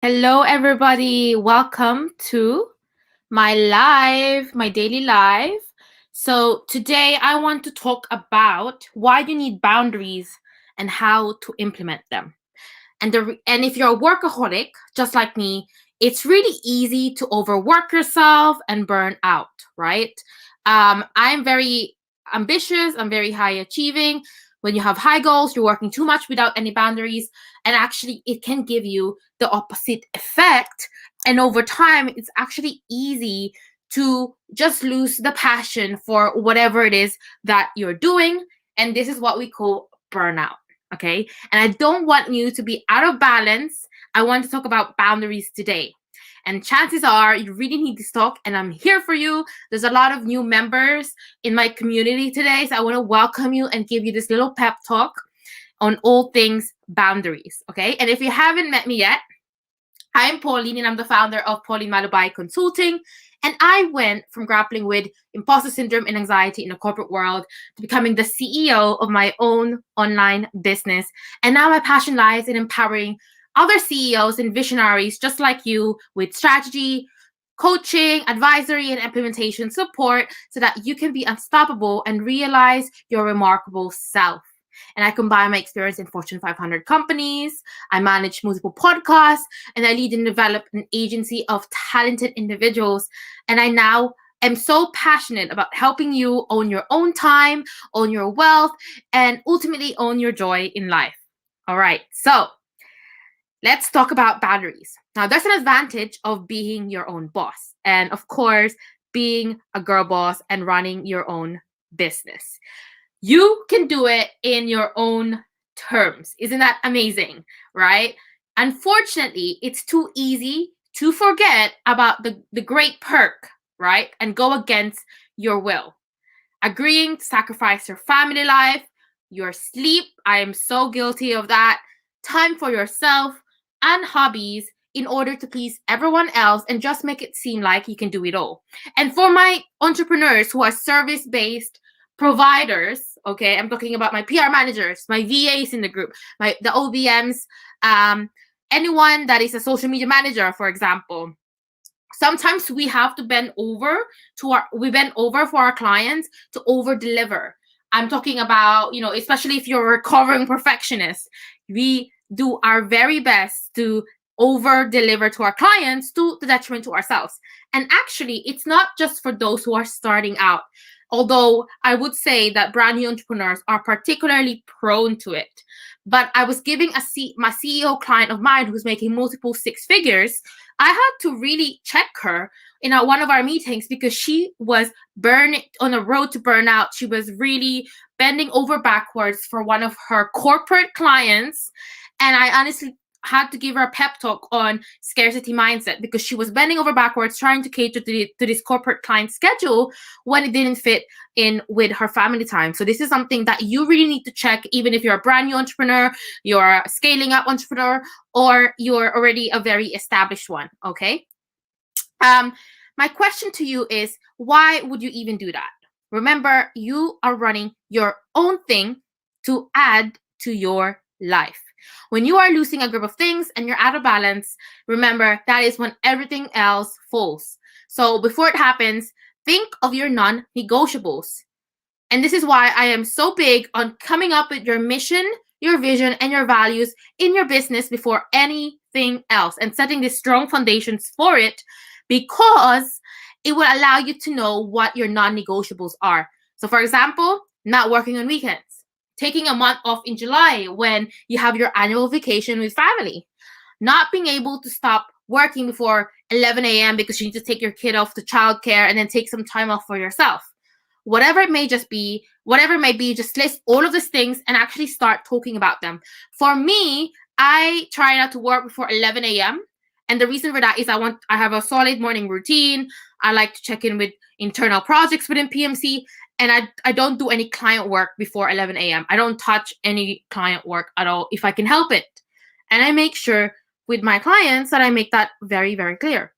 Hello, everybody. Welcome to my daily live. So, today I want to talk about why you need boundaries and how to implement them. And if you're a workaholic, just like me, it's really easy to overwork yourself and burn out, right? I'm very ambitious, I'm very high achieving. When you have high goals, you're working too much without any boundaries, and actually, it can give you the opposite effect. And over time, it's actually easy to just lose the passion for whatever it is that you're doing. And this is what we call burnout. Okay. And I don't want you to be out of balance. I want to talk about boundaries today. And chances are you really need this talk, and I'm here for you. There's a lot of new members in my community today, so I want to welcome you and give you this little pep talk on all things boundaries. Okay. And if you haven't met me yet, I'm Pauline, and I'm the founder of Pauline Malubai Consulting. And I went from grappling with imposter syndrome and anxiety in the corporate world to becoming the CEO of my own online business. And now my passion lies in empowering other CEOs and visionaries just like you with strategy, coaching, advisory, and implementation support so that you can be unstoppable and realize your remarkable self. And I combine my experience in Fortune 500 companies. I manage multiple podcasts, and I lead and develop an agency of talented individuals. And I now am so passionate about helping you own your own time, own your wealth, and ultimately own your joy in life. All right, so let's talk about boundaries. Now, there's an advantage of being your own boss, and of course, being a girl boss and running your own business. You can do it in your own terms. Isn't that amazing, right? Unfortunately, it's too easy to forget about the great perk, right? And go against your will. Agreeing to sacrifice your family life, your sleep. I am so guilty of that. Time for yourself and hobbies in order to please everyone else and just make it seem like you can do it all. And for my entrepreneurs who are service-based providers, okay, I'm talking about my PR managers, my VAs in the group, the OBMs, anyone that is a social media manager, for example. Sometimes we have to bend over for our clients to over deliver. I'm talking about, especially if you're a recovering perfectionist, we do our very best to over deliver to our clients to the detriment to ourselves. And actually, it's not just for those who are starting out. Although I would say that brand new entrepreneurs are particularly prone to it. But I was giving my CEO client of mine who's making multiple six figures. I had to really check her in one of our meetings because she was on a road to burnout. She was really bending over backwards for one of her corporate clients. And I honestly had to give her a pep talk on scarcity mindset because she was bending over backwards trying to cater to this corporate client schedule when it didn't fit in with her family time. So this is something that you really need to check, even if you're a brand new entrepreneur, you're a scaling up entrepreneur, or you're already a very established one. Okay. My question to you is, why would you even do that? Remember, you are running your own thing to add to your life. When you are losing a group of things and you're out of balance, remember that is when everything else falls. So before it happens, think of your non-negotiables. And this is why I am so big on coming up with your mission, your vision, and your values in your business before anything else and setting these strong foundations for it, because it will allow you to know what your non-negotiables are. So for example, not working on weekends, taking a month off in July when you have your annual vacation with family, not being able to stop working before 11 a.m. because you need to take your kid off to childcare and then take some time off for yourself. Whatever it may be, just list all of these things and actually start talking about them. For me, I try not to work before 11 a.m. And the reason for that is I have a solid morning routine. I like to check in with internal projects within PMC. And I don't do any client work before 11 a.m. I don't touch any client work at all if I can help it. And I make sure with my clients that I make that very, very clear.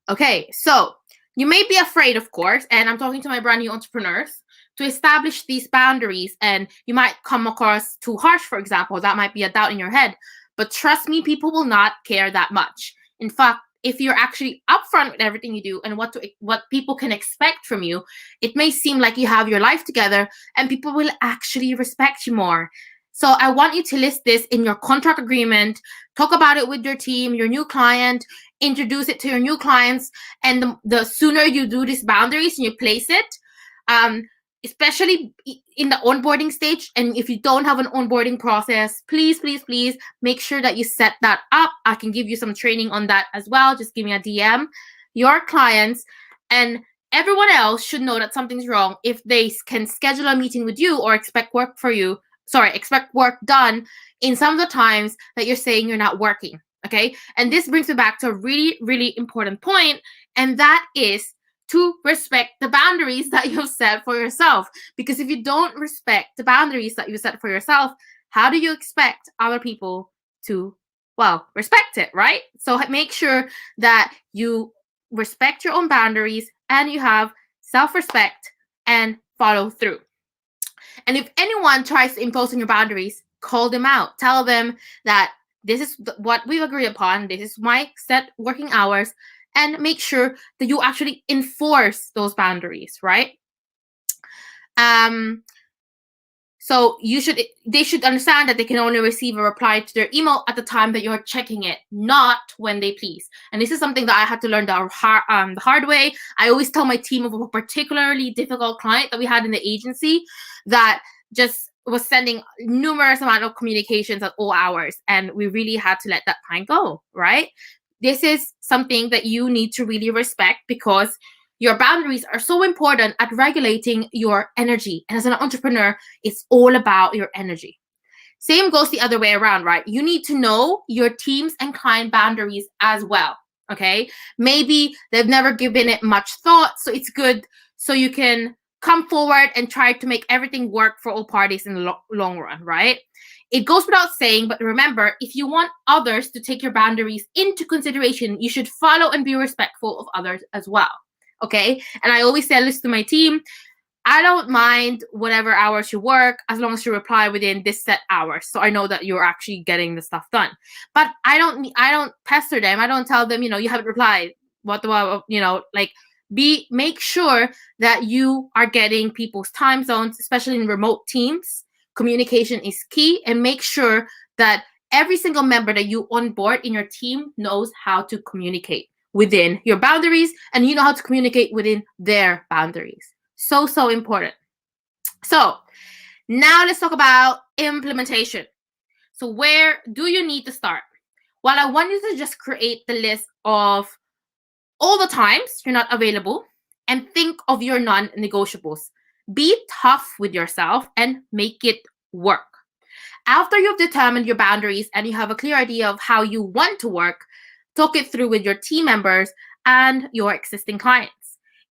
Okay, so you may be afraid, of course, and I'm talking to my brand new entrepreneurs, to establish these boundaries, and you might come across too harsh, for example. That might be a doubt in your head. But trust me, people will not care that much. In fact, if you're actually upfront with everything you do and what people can expect from you, it may seem like you have your life together and people will actually respect you more. So I want you to list this in your contract agreement, talk about it with your team, your new client, introduce it to your new clients. And the sooner you do these boundaries and you place it, especially in the onboarding stage, and if you don't have an onboarding process, please make sure that you set that up. I can give you some training on that as well. Just give me a DM. Your clients and everyone else should know that something's wrong if they can schedule a meeting with you or expect work done in some of the times that you're saying you're not working. Okay, and this brings me back to a really important point, and that is to respect the boundaries that you've set for yourself. Because if you don't respect the boundaries that you set for yourself, how do you expect other people to, well, respect it, right? So make sure that you respect your own boundaries and you have self-respect and follow through. And if anyone tries to impose on your boundaries, call them out. Tell them that this is what we've agreed upon. This is my set working hours. And make sure that you actually enforce those boundaries, right? So they should understand that they can only receive a reply to their email at the time that you're checking it, not when they please. And this is something that I had to learn the hard way. I always tell my team of a particularly difficult client that we had in the agency that just was sending numerous amount of communications at all hours, and we really had to let that time go, right? This is something that you need to really respect because your boundaries are so important at regulating your energy. And as an entrepreneur, it's all about your energy. Same goes the other way around, right? You need to know your team's and client boundaries as well, okay? Maybe they've never given it much thought, so it's good so you can come forward and try to make everything work for all parties in the long run, right? It goes without saying, but remember, if you want others to take your boundaries into consideration, you should follow and be respectful of others as well, okay? And I always say this to my team, I don't mind whatever hours you work as long as you reply within this set hours, so I know that you're actually getting the stuff done. But I don't pester them. I don't tell them, you haven't replied. Make sure that you are getting people's time zones, especially in remote teams. Communication is key, and make sure that every single member that you onboard in your team knows how to communicate within your boundaries, and you know how to communicate within their boundaries. So important. So now let's talk about implementation. So where do you need to start? Well, I want you to just create the list of all the times you're not available and think of your non-negotiables. Be tough with yourself and make it work. After you've determined your boundaries and you have a clear idea of how you want to work, talk it through with your team members and your existing clients.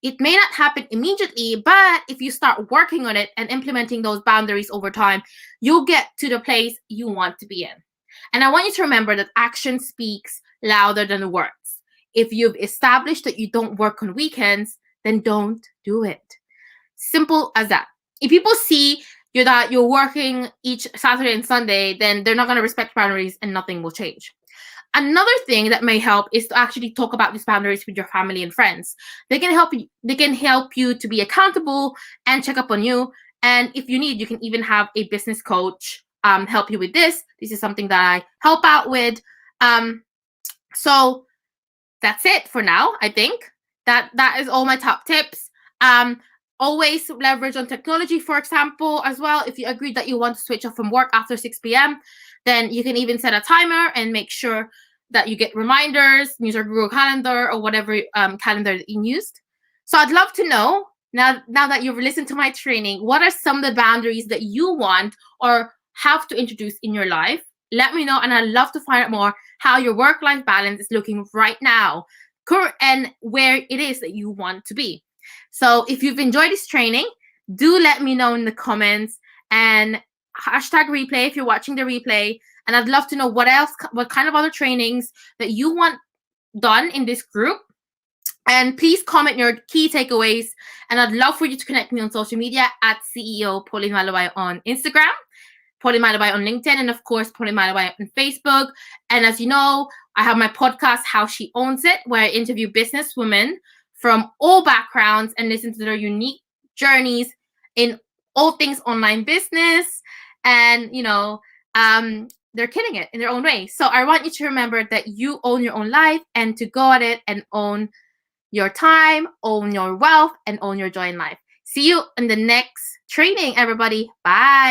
It may not happen immediately, but if you start working on it and implementing those boundaries over time, you'll get to the place you want to be in. And I want you to remember that action speaks louder than words. If you've established that you don't work on weekends, then don't do it. Simple as that. If people see that you're working each Saturday and Sunday, then they're not going to respect boundaries and nothing will change. Another thing that may help is to actually talk about these boundaries with your family and friends. They can help you to be accountable and check up on you. And if you need, you can even have a business coach help you with this. This is something that I help out with. So that's it for now. I think that is all my top tips. Always leverage on technology, for example, as well. If you agree that you want to switch off from work after 6 p.m., then you can even set a timer and make sure that you get reminders, use your Google Calendar or whatever calendar that you used. So I'd love to know, now that you've listened to my training, what are some of the boundaries that you want or have to introduce in your life? Let me know, and I'd love to find out more how your work-life balance is looking right now and where it is that you want to be. So if you've enjoyed this training, do let me know in the comments, and hashtag replay if you're watching the replay. And I'd love to know what kind of other trainings that you want done in this group. And please comment your key takeaways. And I'd love for you to connect me on social media at CEO Pauline Malawai on Instagram. Polymalabai on LinkedIn, and of course Polymalabai on Facebook. And as you know, I have my podcast, How She Owns It, where I interview business women from all backgrounds and listen to their unique journeys in all things online business. And they're killing it in their own way. So I want you to remember that you own your own life, and to go at it and own your time, own your wealth, and own your joy in life. See you in the next training, everybody. Bye.